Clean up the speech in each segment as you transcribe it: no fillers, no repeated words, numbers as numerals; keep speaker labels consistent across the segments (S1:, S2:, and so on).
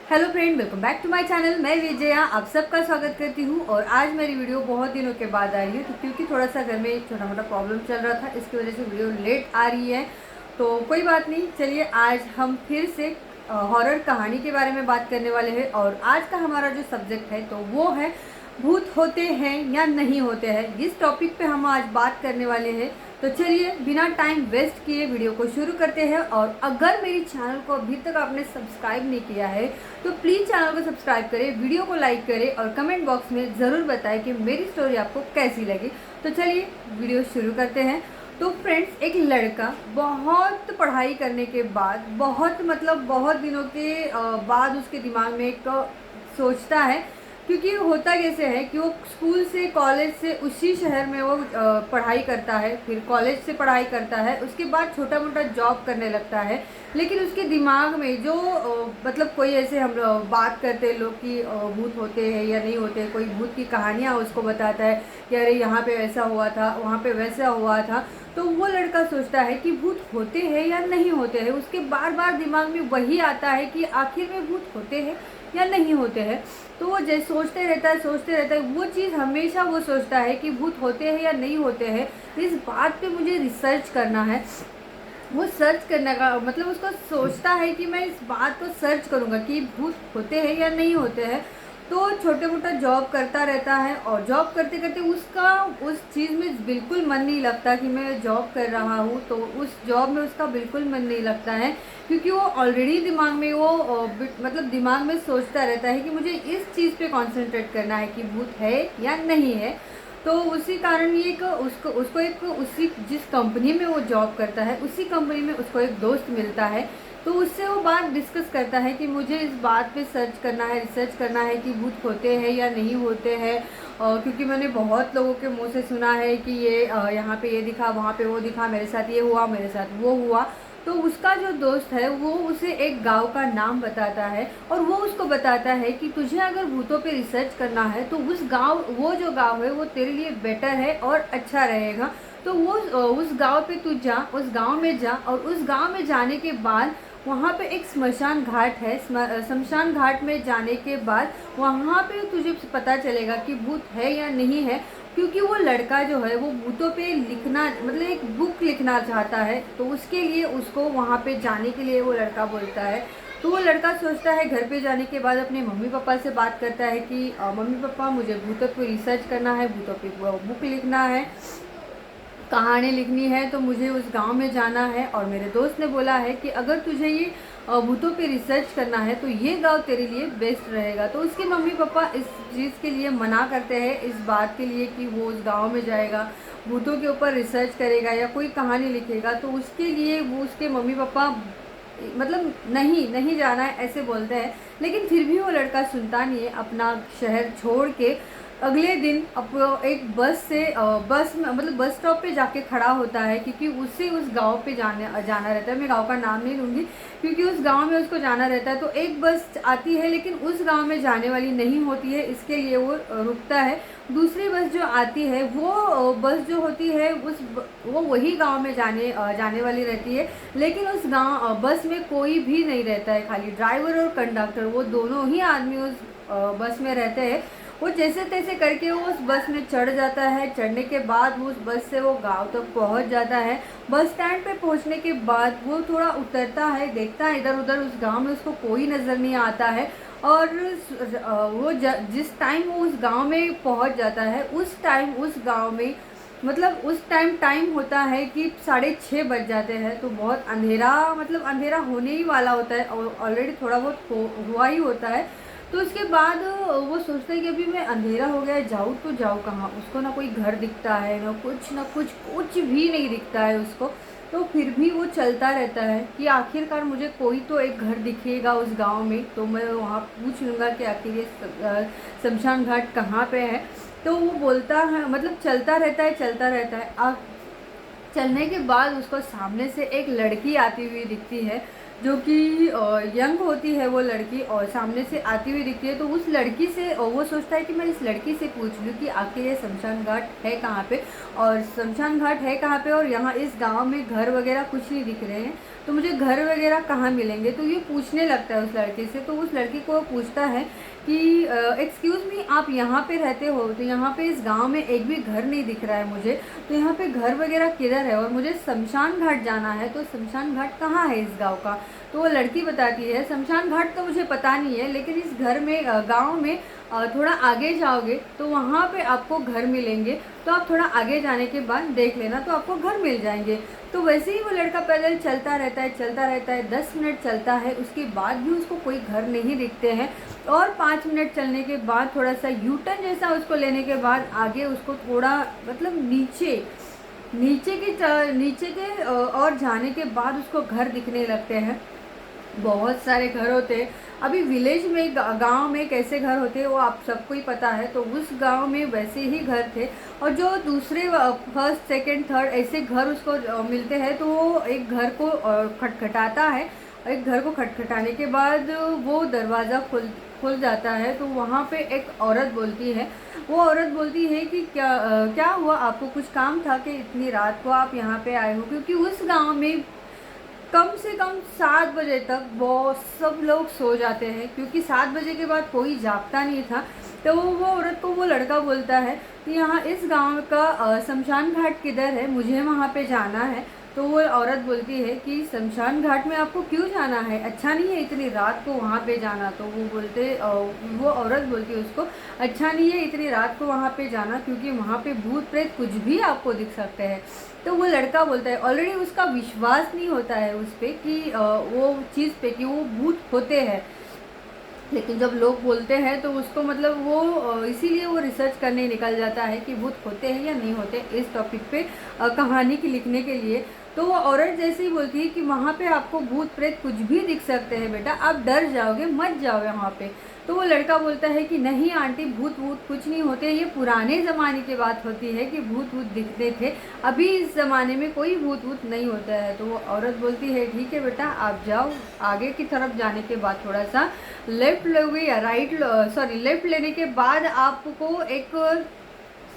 S1: Hello friend, welcome back to my channel. मैं विजया आप सबका स्वागत करती हूँ। और आज मेरी वीडियो बहुत दिनों के बाद आई है, तो क्योंकि थोड़ा सा घर में एक छोटा मोटा प्रॉब्लम चल रहा था, इसकी वजह से वीडियो लेट आ रही है। तो कोई बात नहीं, चलिए आज हम फिर से हॉरर कहानी के बारे में बात करने वाले हैं। और आज का हमारा जो सब्जेक्ट है तो वो है भूत होते हैं या नहीं होते हैं। इस टॉपिक पे हम आज बात करने वाले हैं। तो चलिए बिना टाइम वेस्ट किए वीडियो को शुरू करते हैं। और अगर मेरी चैनल को अभी तक आपने सब्सक्राइब नहीं किया है तो प्लीज़ चैनल को सब्सक्राइब करें, वीडियो को लाइक करें और कमेंट बॉक्स में ज़रूर बताएं कि मेरी स्टोरी आपको कैसी लगी। तो चलिए वीडियो शुरू करते हैं। तो फ्रेंड्स, एक लड़का बहुत पढ़ाई करने के बाद बहुत दिनों के बाद उसके दिमाग में एक सोचता है, क्योंकि होता कैसे है कि वो स्कूल से कॉलेज से उसी शहर में वो पढ़ाई करता है, फिर कॉलेज से पढ़ाई करता है, उसके बाद छोटा मोटा जॉब करने लगता है। लेकिन उसके दिमाग में जो कोई ऐसे हम बात करते हैं लोग कि भूत होते हैं या नहीं होते, कोई भूत की कहानियाँ उसको बताता है कि अरे यहाँ पे ऐसा हुआ था, वहाँ पे वैसा हुआ था। तो वो लड़का सोचता है कि भूत होते हैं या नहीं होते हैं। उसके बार बार दिमाग में वही आता है कि आखिर में भूत होते हैं या नहीं होते हैं। तो वो जैसे सोचते रहता है वो चीज़ हमेशा वो सोचता है कि भूत होते हैं या नहीं होते हैं। इस बात पे मुझे रिसर्च करना है। वो सर्च करने का उसको सोचता है कि मैं इस बात को सर्च करूँगा कि भूत होते हैं या नहीं होते हैं। तो छोटे मोटा जॉब करता रहता है और जॉब करते करते उसका उस चीज़ में बिल्कुल मन नहीं लगता कि मैं जॉब कर रहा हूँ। तो उस जॉब में उसका बिल्कुल मन नहीं लगता है, क्योंकि वो ऑलरेडी दिमाग में दिमाग में सोचता रहता है कि मुझे इस चीज़ पे कंसंट्रेट करना है कि भूत है या नहीं है। तो उसी कारण ये एक उसको एक उसी जिस कंपनी में वो जॉब करता है उसी कंपनी में उसको एक दोस्त मिलता है। तो उससे वो बात डिस्कस करता है कि मुझे इस बात पे सर्च करना है, रिसर्च करना है कि भूत होते हैं या नहीं होते हैं। क्योंकि मैंने बहुत लोगों के मुंह से सुना है कि ये यहाँ पे ये दिखा, वहाँ पे वो दिखा, मेरे साथ ये हुआ, मेरे साथ वो हुआ। तो उसका जो दोस्त है वो उसे एक गांव का नाम बताता है और वो उसको बताता है कि तुझे अगर भूतों पे रिसर्च करना है तो वो जो गांव है वो तेरे लिए बेटर है और अच्छा रहेगा। तो वो उस गांव पे तू जा, उस गांव में जा, और उस गांव में जाने के बाद वहाँ पे एक स्मशान घाट है। स्मशान घाट में जाने के बाद वहाँ पे तुझे पता चलेगा कि भूत है या नहीं है। क्योंकि वो लड़का जो है वो भूतों पे लिखना एक बुक लिखना चाहता है। तो उसके लिए उसको वहाँ पे जाने के लिए वो लड़का बोलता है। तो वो लड़का सोचता है, घर पे जाने के बाद अपने मम्मी पापा से बात करता है कि मम्मी पापा मुझे भूतों पे रिसर्च करना है, भूतों पे बुक लिखना है, कहानी लिखनी है, तो मुझे उस गांव में जाना है। और मेरे दोस्त ने बोला है कि अगर तुझे ये भूतों पे रिसर्च करना है तो ये गांव तेरे लिए बेस्ट रहेगा। तो उसके मम्मी पापा इस चीज़ के लिए मना करते हैं, इस बात के लिए कि वो उस गांव में जाएगा, भूतों के ऊपर रिसर्च करेगा या कोई कहानी लिखेगा। तो उसके लिए वो उसके मम्मी पापा नहीं जाना है ऐसे बोलते हैं। लेकिन फिर भी वो लड़का सुनता नहीं है, अपना शहर छोड़ के अगले दिन एक बस से बस में बस स्टॉप पे जाके खड़ा होता है, क्योंकि उसे उस गांव पे जाना रहता है। मैं गांव का नाम नहीं लूँगी, क्योंकि उस गांव में उसको जाना रहता है। तो एक बस आती है लेकिन उस गांव में जाने वाली नहीं होती है, इसके लिए वो रुकता है। दूसरी बस जो आती है वो बस जो होती है वो वही गांव में जाने वाली रहती है। लेकिन उस बस में कोई भी नहीं रहता है, खाली ड्राइवर और कंडक्टर, वो दोनों ही आदमी उस बस में रहते हैं। वो जैसे तैसे करके वो उस बस में चढ़ जाता है। चढ़ने के बाद वो उस बस से वो गांव तक पहुंच जाता है। बस स्टैंड पे पहुंचने के बाद वो थोड़ा उतरता है, देखता है इधर उधर, उस गांव में उसको कोई नज़र नहीं आता है। और जिस टाइम वो उस गांव में पहुंच जाता है उस टाइम उस गांव में उस टाइम होता है कि 6:30 बज जाते हैं। तो बहुत अंधेरा अंधेरा होने ही वाला होता है, और ऑलरेडी थोड़ा बहुत हुआ ही होता है। तो उसके बाद वो सोचता है कि अभी मैं अंधेरा हो गया, जाऊँ तो जाऊँ कहाँ। उसको ना कोई घर दिखता है, ना कुछ भी नहीं दिखता है उसको। तो फिर भी वो चलता रहता है कि आखिरकार मुझे कोई तो एक घर दिखेगा उस गांव में, तो मैं वहाँ पूछ लूँगा कि आखिर ये शमशान घाट कहाँ पे है। तो वो बोलता है चलता रहता है। चलने के बाद उसको सामने से एक लड़की आती हुई दिखती है। जो कि यंग होती है वो लड़की और सामने से आती हुई दिखती है, तो उस लड़की से वो सोचता है कि मैं इस लड़की से पूछ लूँ कि आखिर ये शमशान घाट है कहाँ पे, और शमशान घाट है कहाँ पे, और यहाँ इस गांव में घर वगैरह कुछ नहीं दिख रहे हैं, तो मुझे घर वगैरह कहाँ मिलेंगे। तो ये पूछने लगता है उस लड़के से। तो उस लड़की को पूछता है कि एक्सक्यूज़ मी, आप यहाँ पे रहते हो, तो यहाँ पे इस गांव में एक भी घर नहीं दिख रहा है मुझे, तो यहाँ पे घर वगैरह किधर है, और मुझे शमशान घाट जाना है, तो शमशान घाट कहाँ है इस गांव का। तो वो लड़की बताती है शमशान घाट तो मुझे पता नहीं है, लेकिन इस घर में गांव में थोड़ा आगे जाओगे तो वहाँ पे आपको घर मिलेंगे, तो आप थोड़ा आगे जाने के बाद देख लेना, तो आपको घर मिल जाएंगे। तो वैसे ही वो लड़का पैदल चलता रहता है 10 मिनट चलता है, उसके बाद भी उसको कोई घर नहीं दिखते हैं। और 5 मिनट चलने के बाद थोड़ा सा यू टर्न जैसा उसको लेने के बाद आगे उसको थोड़ा मतलब नीचे के और जाने के बाद उसको घर दिखने लगते हैं। बहुत सारे घर होते हैं। अभी विलेज में गांव में कैसे घर होते हैं वो आप सबको ही पता है, तो उस गांव में वैसे ही घर थे। और जो दूसरे फर्स्ट सेकंड थर्ड ऐसे घर उसको मिलते हैं, तो वो एक घर को खटखटाता है। एक घर को खटखटाने के बाद वो दरवाज़ा खुल जाता है, तो वहाँ पे एक औरत बोलती है। वो औरत बोलती है कि क्या हुआ, आपको कुछ काम था कि इतनी रात को आप यहाँ पे आए हो, क्योंकि उस गांव में कम से कम 7 बजे तक बहुत सब लोग सो जाते हैं, क्योंकि 7 बजे के बाद कोई जागता नहीं था। तो वो औरत को वो लड़का बोलता है कि यहाँ इस गांव का शमशान घाट किधर है, मुझे वहाँ पे जाना है। तो वो औरत बोलती है कि शमशान घाट में आपको क्यों जाना है, अच्छा नहीं है इतनी रात को वहाँ पे जाना। तो वो औरत बोलती है उसको, अच्छा नहीं है इतनी रात को वहाँ पे जाना, क्योंकि वहाँ पे भूत प्रेत कुछ भी आपको दिख सकते हैं। तो वो लड़का बोलता है, ऑलरेडी उसका विश्वास नहीं होता है उस पर कि वो चीज़ पे कि वो भूत होते हैं, लेकिन जब लोग बोलते हैं तो उसको मतलब वो इसीलिए वो रिसर्च करने निकल जाता है कि भूत होते हैं या नहीं होते इस टॉपिक पे कहानी की लिखने के लिए। तो वो औरत जैसे ही बोलती है कि वहाँ पे आपको भूत प्रेत कुछ भी दिख सकते हैं बेटा, आप डर जाओगे, मत जाओ वहाँ पे। तो वो लड़का बोलता है कि नहीं आंटी, भूत वूत कुछ नहीं होते, ये पुराने ज़माने की बात होती है कि भूत वूत दिखते थे, अभी इस ज़माने में कोई भूत वूत नहीं होता है। तो वो औरत बोलती है ठीक है बेटा, आप जाओ। आगे की तरफ जाने के बाद थोड़ा सा लेफ़्ट लोगे या लेफ़्ट लेने के बाद आपको एक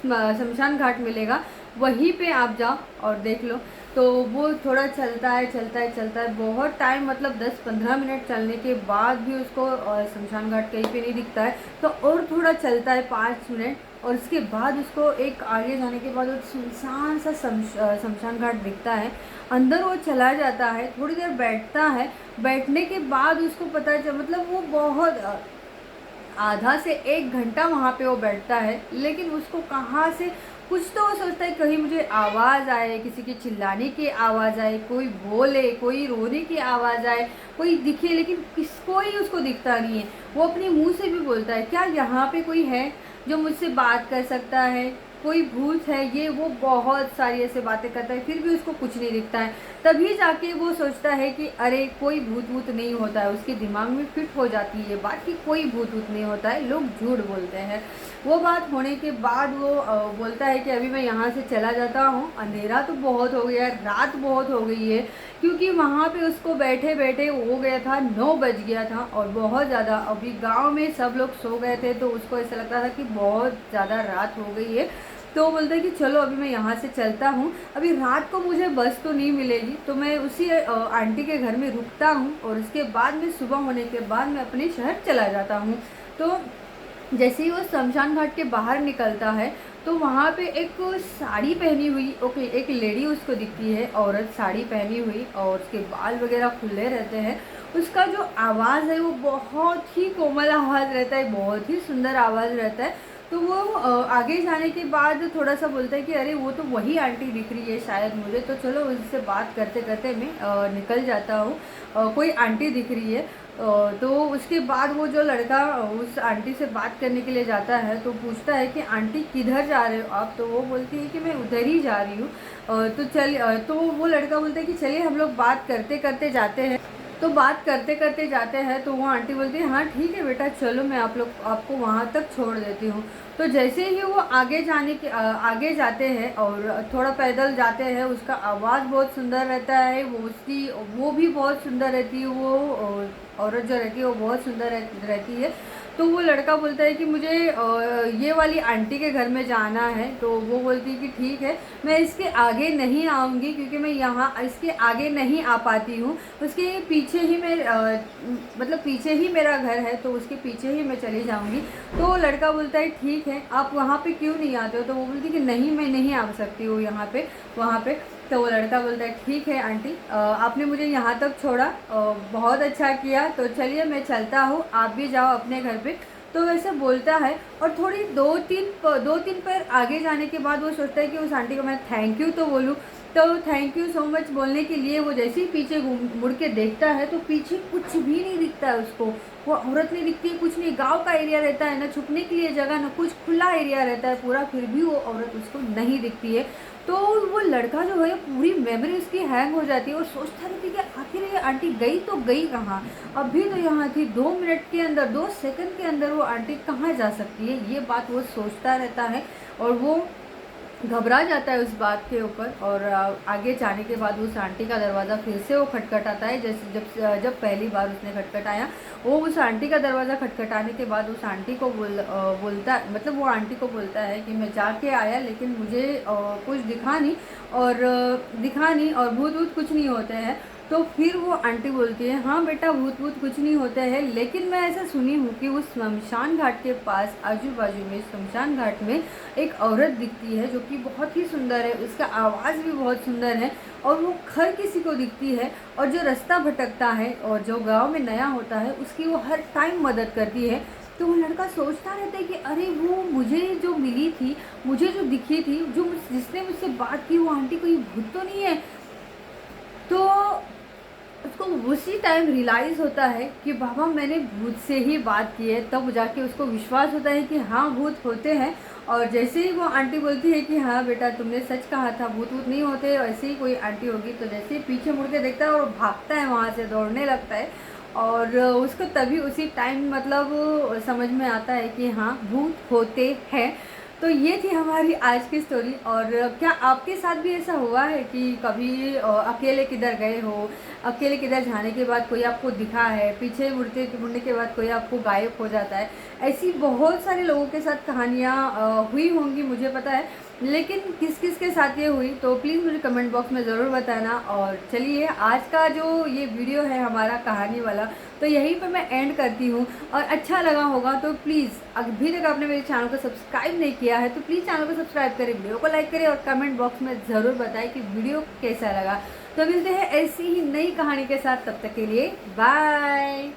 S1: शमशान घाट मिलेगा, वहीं पे आप जाओ और देख लो। तो वो थोड़ा चलता है बहुत टाइम, मतलब 10-15 मिनट चलने के बाद भी उसको शमशान घाट कहीं पे नहीं दिखता है। तो और थोड़ा चलता है 5 मिनट, और उसके बाद उसको एक आगे जाने के बाद एक सुनसान सा शमशान घाट दिखता है। अंदर वो चला जाता है, थोड़ी देर बैठता है, बैठने के बाद उसको पता चल मतलब वो बहुत आधा से 1 घंटा वहाँ पे वो बैठता है, लेकिन उसको कहाँ से कुछ तो वो सोचता है कहीं मुझे आवाज़ आए, किसी की चिल्लाने की आवाज़ आए, कोई बोले, कोई रोने की आवाज़ आए, कोई दिखे, लेकिन किसको ही उसको दिखता नहीं है। वो अपने मुंह से भी बोलता है क्या यहाँ पे कोई है जो मुझसे बात कर सकता है, कोई भूत है, ये वो बहुत सारी ऐसे बातें करता है, फिर भी उसको कुछ नहीं दिखता है। तभी जाके वो सोचता है कि अरे कोई भूत वूत नहीं होता है, उसके दिमाग में फिट हो जाती है बात कि कोई भूत वूत नहीं होता है, लोग झूठ बोलते हैं। वो बात होने के बाद वो बोलता है कि अभी मैं यहाँ से चला जाता हूँ, अंधेरा तो बहुत हो गया है, रात बहुत हो गई है, क्योंकि वहाँ पे उसको बैठे बैठे हो गया था 9 बज गया था, और बहुत ज़्यादा अभी गांव में सब लोग सो गए थे, तो उसको ऐसा लगता था कि बहुत ज़्यादा रात हो गई है। तो वो बोलता है कि चलो अभी मैं यहाँ से चलता हूँ, अभी रात को मुझे बस तो नहीं मिलेगी, तो मैं उसी आंटी के घर में रुकता हूँ, और उसके बाद में सुबह होने के बाद मैं अपने शहर चला जाता हूँ। तो जैसे ही वो शमशान घाट के बाहर निकलता है, तो वहाँ पे एक साड़ी पहनी हुई एक लेडी उसको दिखती है, औरत साड़ी पहनी हुई, और उसके बाल वगैरह खुले रहते हैं। उसका जो आवाज़ है वो बहुत ही कोमल आवाज़ रहता है, बहुत ही सुंदर आवाज़ रहता है। तो वो आगे जाने के बाद थोड़ा सा बोलता है कि अरे वो तो वही आंटी दिख रही है शायद मुझे, तो चलो उससे बात करते करते मैं निकल जाता हूँ, कोई आंटी दिख रही है। तो उसके बाद वो जो लड़का उस आंटी से बात करने के लिए जाता है, तो पूछता है कि आंटी किधर जा रहे हो आप, तो वो बोलती है कि मैं उधर ही जा रही हूँ। तो वो लड़का बोलता है कि चलिए हम लोग बात करते करते जाते हैं। तो बात करते करते जाते हैं तो वो आंटी बोलती है हाँ ठीक है बेटा चलो, मैं आपको वहाँ तक छोड़ देती हूँ। तो जैसे ही वो आगे जाते हैं और थोड़ा पैदल जाते हैं, उसका आवाज़ बहुत सुंदर रहता है, वो भी बहुत सुंदर रहती है, वो औरत जो रहती है वो बहुत सुंदर रहती है। तो वो लड़का बोलता है कि मुझे ये वाली आंटी के घर में जाना है। तो वो बोलती है कि ठीक है, मैं इसके आगे नहीं आऊँगी क्योंकि मैं यहाँ इसके आगे नहीं आ पाती हूँ, उसके पीछे ही मतलब पीछे ही मेरा घर है, तो उसके पीछे ही मैं चली जाऊँगी। तो वो लड़का बोलता है ठीक है, आप वहाँ पे क्यों नहीं आते हो? तो वो बोलती है कि नहीं मैं नहीं आ सकती हूँ वहाँ पे। तो वो लड़का बोलता है ठीक है आंटी, आपने मुझे यहाँ तक छोड़ा, बहुत अच्छा किया, तो चलिए मैं चलता हूँ, आप भी जाओ अपने घर पे। तो वैसे बोलता है और थोड़ी दो तीन पैर आगे जाने के बाद वो सोचता है कि उस आंटी को मैं थैंक यू तो बोलूँ। तो थैंक यू सो मच बोलने के लिए वो जैसे ही पीछे मुड़ के देखता है तो पीछे कुछ भी नहीं दिखता है उसको, वो औरत नहीं दिखती है, कुछ नहीं। गांव का एरिया रहता है ना, छुपने के लिए जगह ना कुछ, खुला एरिया रहता है पूरा, फिर भी वो औरत उसको नहीं दिखती है। तो वो लड़का जो है पूरी मेमोरी उसकी हैंग हो जाती है और सोचता रहती है कि आखिर ये आंटी गई तो गई कहाँ, अभी तो यहाँ थी, 2 मिनट के अंदर 2 सेकंड के अंदर वो आंटी कहाँ जा सकती है, ये बात वो सोचता रहता है। और वो घबरा जाता है उस बात के ऊपर। और आगे जाने के बाद उस आंटी का दरवाज़ा फिर से वो खटखटाता है, जैसे जब पहली बार उसने खटखटाया। वो उस आंटी का दरवाज़ा खटखटाने के बाद उस आंटी को बोलता, मतलब वो आंटी को बोलता है कि मैं जाके आया लेकिन मुझे कुछ दिखा नहीं और भूत वूत कुछ नहीं होते हैं। तो फिर वो आंटी बोलती है हाँ बेटा, भूत वूत कुछ नहीं होते हैं, लेकिन मैं ऐसा सुनी हूँ कि उस शमशान घाट के पास आजू बाजू में शमशान घाट में एक औरत दिखती है जो कि बहुत ही सुंदर है, उसका आवाज़ भी बहुत सुंदर है, और वो हर किसी को दिखती है, और जो रास्ता भटकता है और जो गांव में नया होता है उसकी वो हर टाइम मदद करती है। तो वो लड़का सोचता रहता है कि अरे वो मुझे जो मिली थी, मुझे जो दिखी थी, जिसने मुझसे बात की, वो आंटी कोई भूत तो नहीं है। तो उसको उसी टाइम रियलाइज़ होता है कि बाबा मैंने भूत से ही बात की है, तब जाके उसको विश्वास होता है कि हाँ भूत होते हैं। और जैसे ही वो आंटी बोलती है कि हाँ बेटा तुमने सच कहा था, भूत वूत नहीं होते, ऐसे ही कोई आंटी होगी, तो जैसे ही पीछे मुड़ के देखता है और भागता है, वहाँ से दौड़ने लगता है। और उसको तभी उसी टाइम मतलब समझ में आता है कि हाँ भूत होते हैं। तो ये थी हमारी आज की स्टोरी। और क्या आपके साथ भी ऐसा हुआ है कि कभी अकेले किधर गए हो, अकेले किधर जाने के बाद कोई आपको दिखा है, पीछे मुड़ने के बाद कोई आपको गायब हो जाता है? ऐसी बहुत सारे लोगों के साथ कहानियाँ हुई होंगी, मुझे पता है, लेकिन किस किस के साथ ये हुई तो प्लीज़ मुझे कमेंट बॉक्स में ज़रूर बताना। और चलिए आज का जो ये वीडियो है हमारा कहानी वाला, तो यहीं पे मैं एंड करती हूँ। और अच्छा लगा होगा तो प्लीज़, अभी तक आपने मेरे चैनल को सब्सक्राइब नहीं किया है तो प्लीज़ चैनल को सब्सक्राइब करें, वीडियो को लाइक करें और कमेंट बॉक्स में ज़रूर बताएं कि वीडियो कैसा लगा। तो मिलते हैं ऐसी ही नई कहानी के साथ, तब तक के लिए बाय।